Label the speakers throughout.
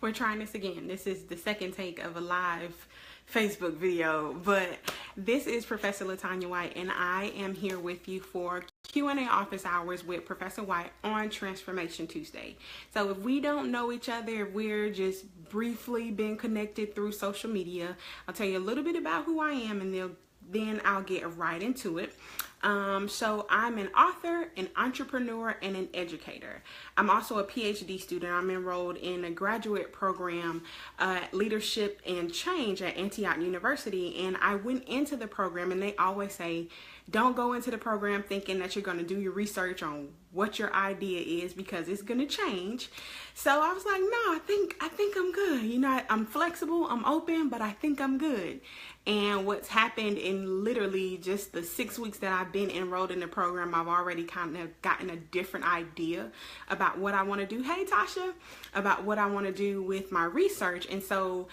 Speaker 1: We're trying this again. This is the second take of a live Facebook video, but this is Professor Latanya White, and I am here with you for Q&A office hours with Professor White on Transformation Tuesday. So if we don't know each other, if we're just briefly been connected through social media, I'll tell you a little bit about who I am, and then I'll get right into it. So I'm an author, an entrepreneur, and an educator. I'm also a PhD student. I'm enrolled in a graduate program, Leadership and Change at Antioch University. And I went into the program, and they always say, don't go into the program thinking that you're going to do your research on what your idea is, because it's going to change. So I was like, no, I think I'm good. You know, I'm flexible, I'm open, but I think I'm good. And what's happened in literally just the 6 weeks that I've been enrolled in the program, I've already kind of gotten a different idea about what I want to do. Hey, Tasha, about what I want to do with my research. And so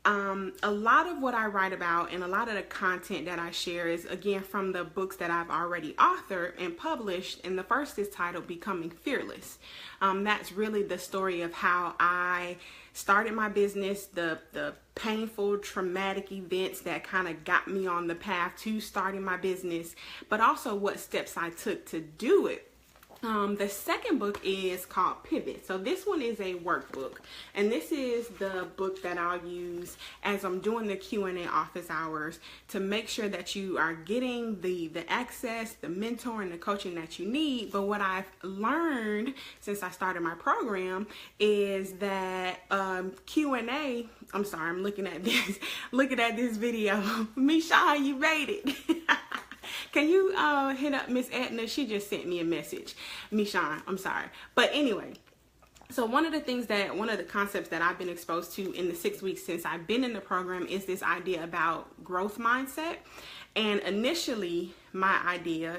Speaker 1: a lot of what I write about and a lot of the content that I share is, again, from the books that I've already authored and published. And the first is titled Becoming Fearless. That's really the story of how I started my business, the painful, traumatic events that kind of got me on the path to starting my business, but also what steps I took to do it. The second book is called Pivot. So this one is a workbook, and this is the book that I'll use as I'm doing the Q&A office hours to make sure that you are getting the access, the mentor, and the coaching that you need. But what I've learned since I started my program is that Q&A, I'm sorry, I'm looking at this video. Misha, you made it. Can you hit up Miss Edna? She just sent me a message. Mishan, I'm sorry. But anyway, so one of the concepts that I've been exposed to in the 6 weeks since I've been in the program is this idea about growth mindset. And initially, my idea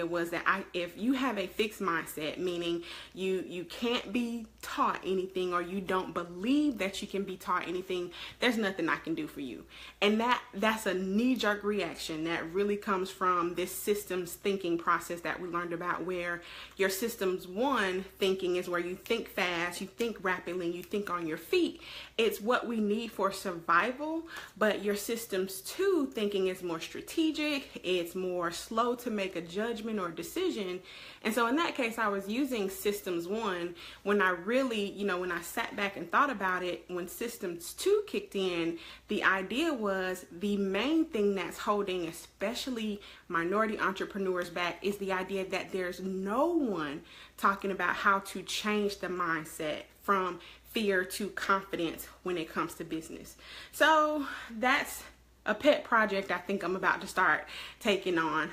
Speaker 1: was that if you have a fixed mindset, meaning you can't be taught anything, or you don't believe that you can be taught anything, there's nothing I can do for you. And that's a knee-jerk reaction that really comes from this systems thinking process that we learned about, where your systems 1 thinking is where you think fast, you think rapidly, and you think on your feet. It's what we need for survival. But your systems 2 thinking is more strategic. It's more slow to make a judgment or decision. And so in that case, I was using systems 1 when I really, when I sat back and thought about it. When systems 2 kicked in, the idea was the main thing that's holding especially minority entrepreneurs back is the idea that there's no one talking about how to change the mindset from fear to confidence when it comes to business. So that's a pet project I think I'm about to start taking on.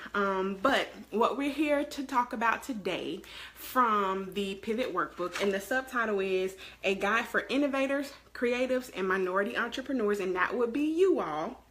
Speaker 1: But what we're here to talk about today from the Pivot Workbook, and the subtitle is A Guide for Innovators, Creatives, and Minority Entrepreneurs, and that would be you all,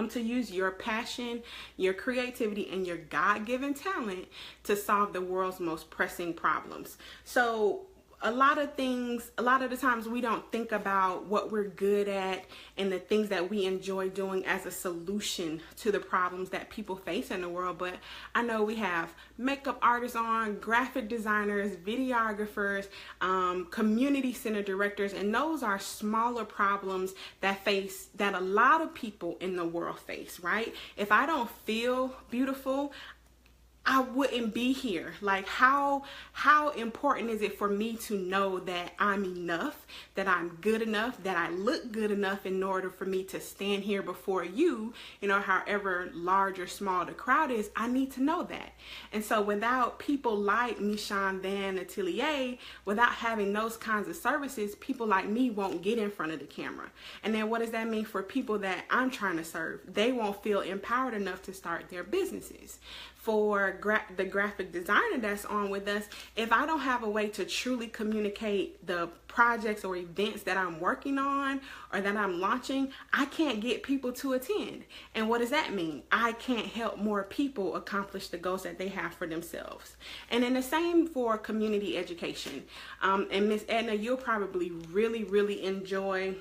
Speaker 1: to use your passion, your creativity, and your God-given talent to solve the world's most pressing problems. So a lot of the times we don't think about what we're good at and the things that we enjoy doing as a solution to the problems that people face in the world. But I know we have makeup artists on, graphic designers, videographers, community center directors, and those are smaller problems that a lot of people in the world face, right? If I don't feel beautiful, I wouldn't be here. Like, how important is it for me to know that I'm enough, that I'm good enough, that I look good enough in order for me to stand here before you, however large or small the crowd is, I need to know that. And so without people like Mishan Van Atelier, without having those kinds of services, people like me won't get in front of the camera. And then what does that mean for people that I'm trying to serve? They won't feel empowered enough to start their businesses. For the graphic designer that's on with us, if I don't have a way to truly communicate the projects or events that I'm working on or that I'm launching, I can't get people to attend. And what does that mean? I can't help more people accomplish the goals that they have for themselves. And then the same for community education. And Miss Edna, you'll probably really, really enjoy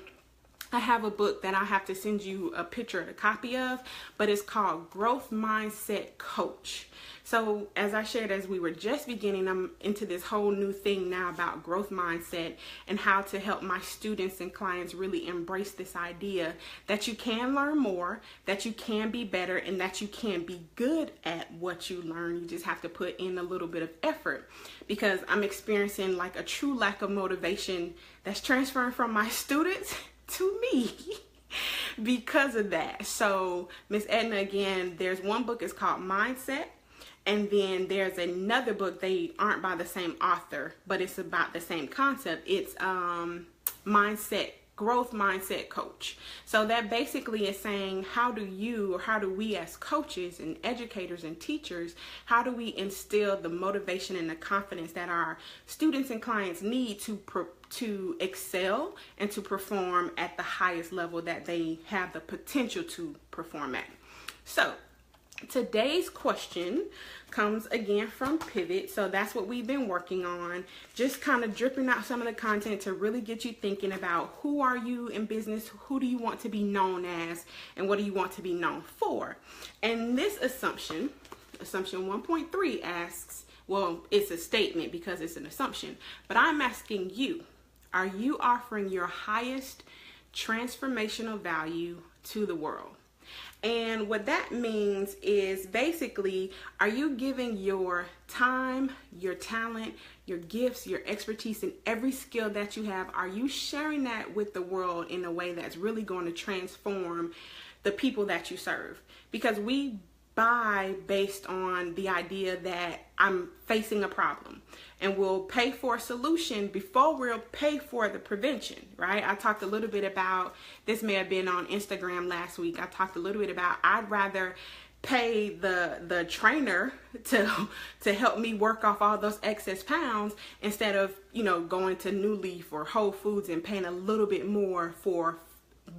Speaker 1: I have a book that I'll have to send you a picture of a copy of, but it's called Growth Mindset Coach. So as I shared, as we were just beginning, I'm into this whole new thing now about growth mindset and how to help my students and clients really embrace this idea that you can learn more, that you can be better, and that you can be good at what you learn. You just have to put in a little bit of effort, because I'm experiencing like a true lack of motivation that's transferring from my students to me because of that. So Miss Edna, again, there's one book, it's called Mindset. And then there's another book, they aren't by the same author, but it's about the same concept. It's Growth Mindset Coach. So that basically is saying, how do we as coaches and educators and teachers, how do we instill the motivation and the confidence that our students and clients need to excel and to perform at the highest level that they have the potential to perform at? So today's question comes again from Pivot. So that's what we've been working on, just kind of dripping out some of the content to really get you thinking about who are you in business, who do you want to be known as, and what do you want to be known for. And this assumption 1.3 asks, well, it's a statement because it's an assumption, but I'm asking you, are you offering your highest transformational value to the world? And what that means is basically, are you giving your time, your talent, your gifts, your expertise, and every skill that you have, are you sharing that with the world in a way that's really going to transform the people that you serve? Because we buy based on the idea that I'm facing a problem, and we'll pay for a solution before we'll pay for the prevention, right? I talked a little bit about, this may have been on Instagram last week, I talked a little bit about I'd rather pay the trainer to help me work off all those excess pounds instead of, going to New Leaf or Whole Foods and paying a little bit more for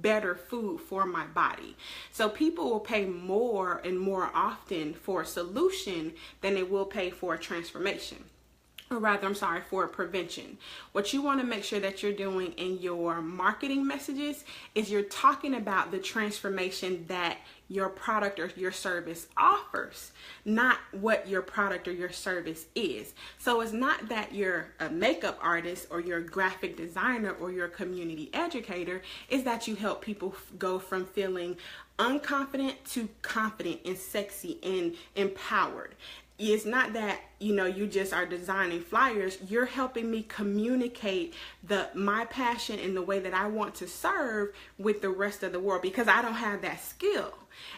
Speaker 1: better food for my body. So people will pay more and more often for a solution than they will pay for a transformation. Or rather, for a prevention. What you want to make sure that you're doing in your marketing messages is you're talking about the transformation that your product or your service offers, not what your product or your service is. So it's not that you're a makeup artist or you're a graphic designer or you're a community educator, it's that you help people go from feeling unconfident to confident and sexy and empowered. It's not that, you just are designing flyers. You're helping me communicate my passion and the way that I want to serve with the rest of the world, because I don't have that skill.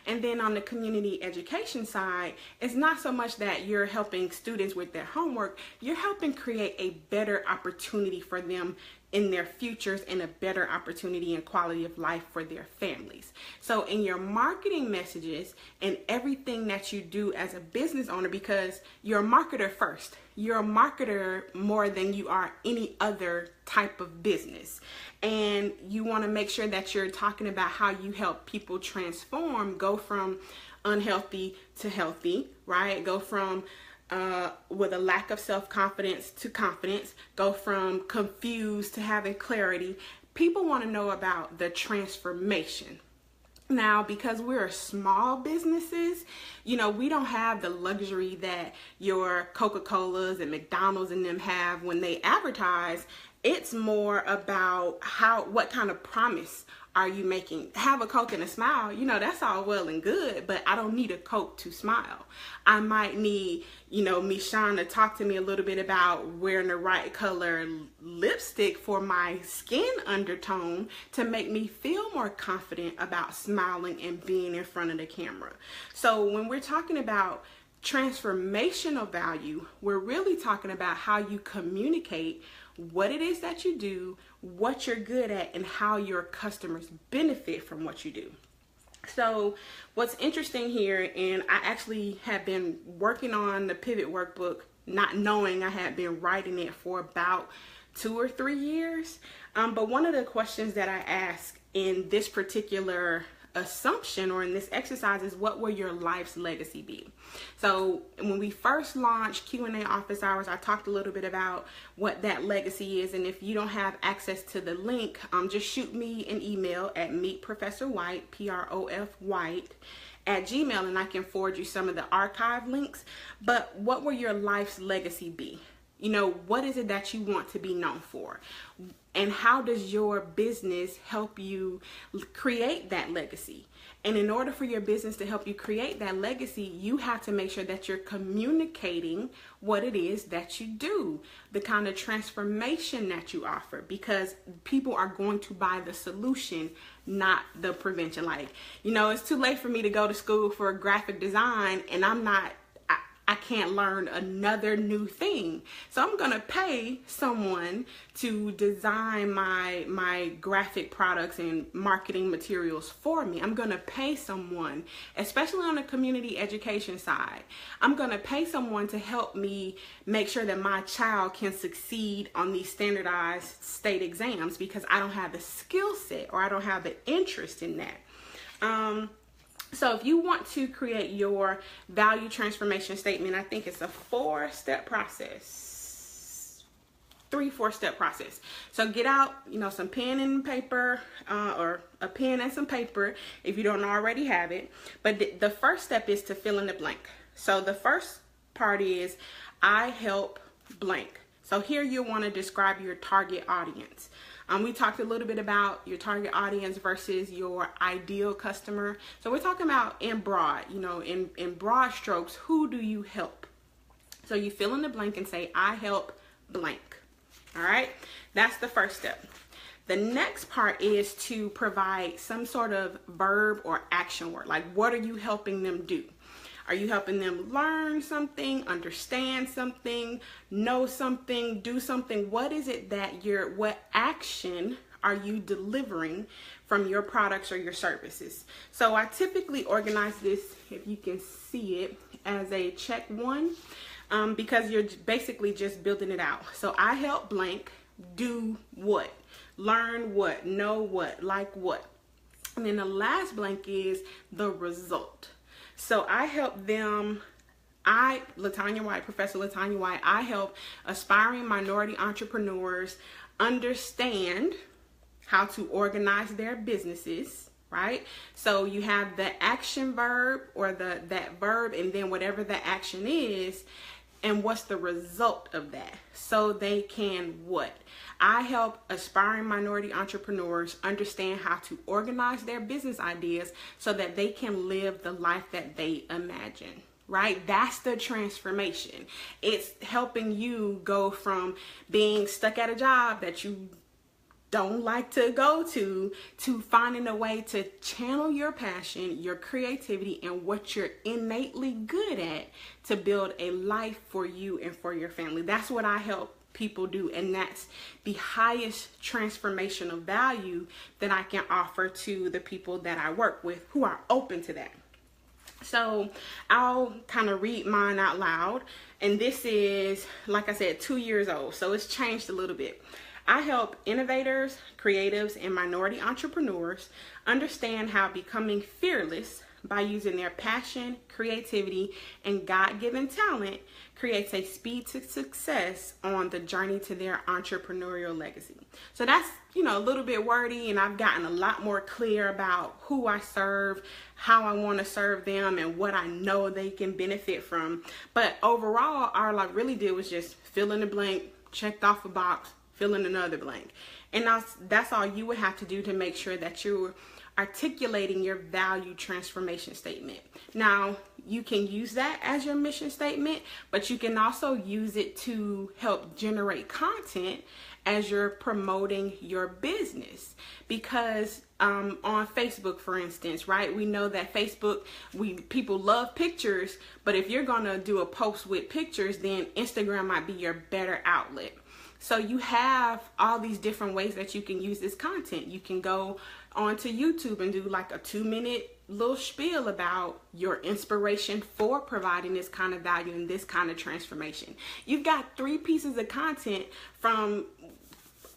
Speaker 1: And then on the community education side, it's not so much that you're helping students with their homework, you're helping create a better opportunity for them in their futures and a better opportunity and quality of life for their families. So in your marketing messages and everything that you do as a business owner, because you're a marketer first, you're a marketer more than you are any other type of business. And you want to make sure that you're talking about how you help people transform, go from unhealthy to healthy, right? Go from with a lack of self-confidence to confidence, go from confused to having clarity. People want to know about the transformation. Now, because we're small businesses, we don't have the luxury that your Coca-Colas and McDonald's and them have when they advertise. It's more about what kind of promise are you making? Have a Coke and a smile, that's all well and good, but I don't need a Coke to smile. I might need, Michonne to talk to me a little bit about wearing the right color lipstick for my skin undertone to make me feel more confident about smiling and being in front of the camera. So when we're talking about transformational value, we're really talking about how you communicate what it is that you do, what you're good at, and how your customers benefit from what you do. So what's interesting here, and I actually have been working on the Pivot workbook, not knowing I had been writing it for about 2 or 3 years. But one of the questions that I ask in this particular assumption, or in this exercise, is what will your life's legacy be? So when we first launched Q&A Office Hours, I talked a little bit about what that legacy is. And if you don't have access to the link, just shoot me an email at meetprofessorwhite, Prof White, at Gmail, and I can forward you some of the archive links. But what will your life's legacy be? You know, what is it that you want to be known for? And how does your business help you create that legacy? And in order for your business to help you create that legacy, you have to make sure that you're communicating what it is that you do, the kind of transformation that you offer, because people are going to buy the solution, not the prevention. Like, you know, it's too late for me to go to school for graphic design, and I can't learn another new thing. So I'm gonna pay someone to design my graphic products and marketing materials for me. I'm gonna pay someone, especially on the community education side, I'm gonna pay someone to help me make sure that my child can succeed on these standardized state exams, because I don't have the skill set, or I don't have the interest in that. So if you want to create your value transformation statement, I think it's a 4-step process, 4-step process. So get out, you know, some pen and paper, or a pen and some paper if you don't already have it. But the first step is to fill in the blank. So the first part is, I help blank. So here you want to describe your target audience. We talked a little bit about your target audience versus your ideal customer. So we're talking about in broad, you know, in broad strokes, who do you help? So you fill in the blank and say, I help blank. All right, that's the first step. The next part is to provide some sort of verb or action word. Like, what are you helping them do? Are you helping them learn something, understand something, know something, do something? What is it that what action are you delivering from your products or your services? So I typically organize this, if you can see it, as a check 1, because you're basically just building it out. So I help blank do what, learn what, know what, like what. And then the last blank is the result. So I help them, Latanya White, Professor Latanya White, I help aspiring minority entrepreneurs understand how to organize their businesses, right? So you have the action verb, or that verb, and then whatever the action is, and what's the result of that, so they can what? I help aspiring minority entrepreneurs understand how to organize their business ideas so that they can live the life that they imagine, right? That's the transformation. It's helping you go from being stuck at a job that you don't like to go to finding a way to channel your passion, your creativity, and what you're innately good at to build a life for you and for your family. That's what I help people do, and that's the highest transformational value that I can offer to the people that I work with who are open to that. So I'll kind of read mine out loud, and this is, like I said, 2 years old, so it's changed a little bit. I help innovators, creatives, and minority entrepreneurs understand how becoming fearless by using their passion, creativity, and God-given talent creates a speed to success on the journey to their entrepreneurial legacy. So that's, you know, a little bit wordy, and I've gotten a lot more clear about who I serve, how I want to serve them, and what I know they can benefit from. But overall, all I really did was just fill in the blank, checked off a box, fill in another blank. And that's all you would have to do to make sure that you're articulating your value transformation statement. Now, you can use that as your mission statement, but you can also use it to help generate content as you're promoting your business. Because on Facebook, for instance, right, we know that Facebook, people love pictures, but if you're gonna do a post with pictures, then Instagram might be your better outlet. So you have all these different ways that you can use this content. You can go onto YouTube and do like a 2-minute little spiel about your inspiration for providing this kind of value and this kind of transformation. You've got 3 pieces of content from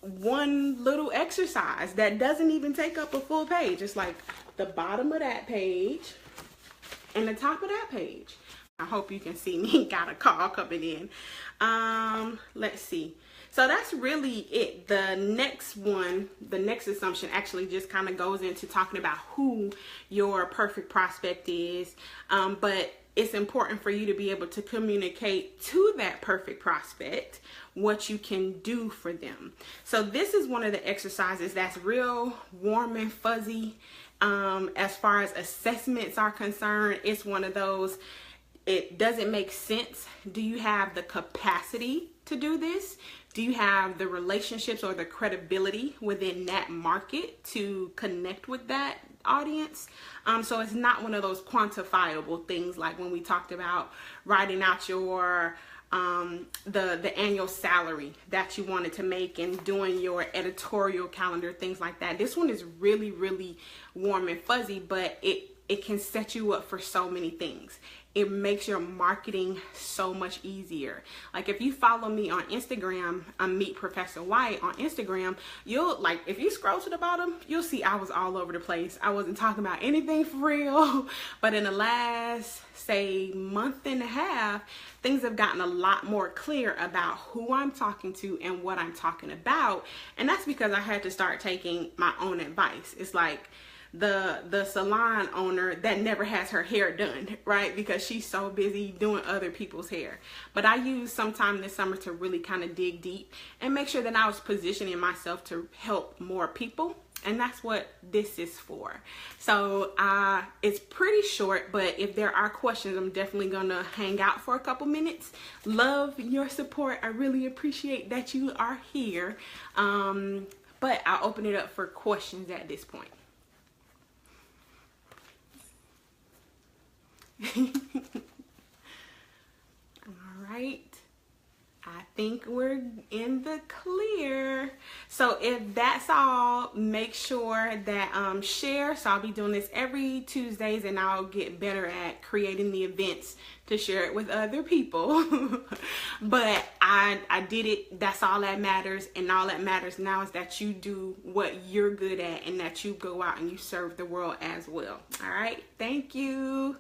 Speaker 1: one little exercise that doesn't even take up a full page. It's like the bottom of that page and the top of that page. I hope you can see me. Got a call coming in. Let's see. So that's really it. The next one, the next assumption actually just kind of goes into talking about who your perfect prospect is. But it's important for you to be able to communicate to that perfect prospect what you can do for them. So this is one of the exercises that's real warm and fuzzy. As far as assessments are concerned, it's one of those, it doesn't make sense. Do you have the capacity to do this? Do you have the relationships or the credibility within that market to connect with that audience? So it's not one of those quantifiable things like when we talked about writing out your the annual salary that you wanted to make and doing your editorial calendar, things like that. This one is really, really warm and fuzzy, but it can set you up for so many things. It makes your marketing so much easier. Like if you follow me on Instagram, Meet Professor White on Instagram, you'll like, if you scroll to the bottom, you'll see I was all over the place. I wasn't talking about anything for real, but in the last, say, month and a half, things have gotten a lot more clear about who I'm talking to and what I'm talking about. And that's because I had to start taking my own advice. It's like, the salon owner that never has her hair done, right? Because she's so busy doing other people's hair. But I used some time this summer to really kind of dig deep and make sure that I was positioning myself to help more people. And that's what this is for. So it's pretty short, but if there are questions, I'm definitely gonna hang out for a couple minutes. Love your support. I really appreciate that you are here. But I'll open it up for questions at this point. All right, I think we're in the clear. So if that's all, make sure that share. So I'll be doing this every Tuesdays, and I'll get better at creating the events to share it with other people. But I did it. That's all that matters. And all that matters now is that you do what you're good at and that you go out and you serve the world as well. All right, thank you.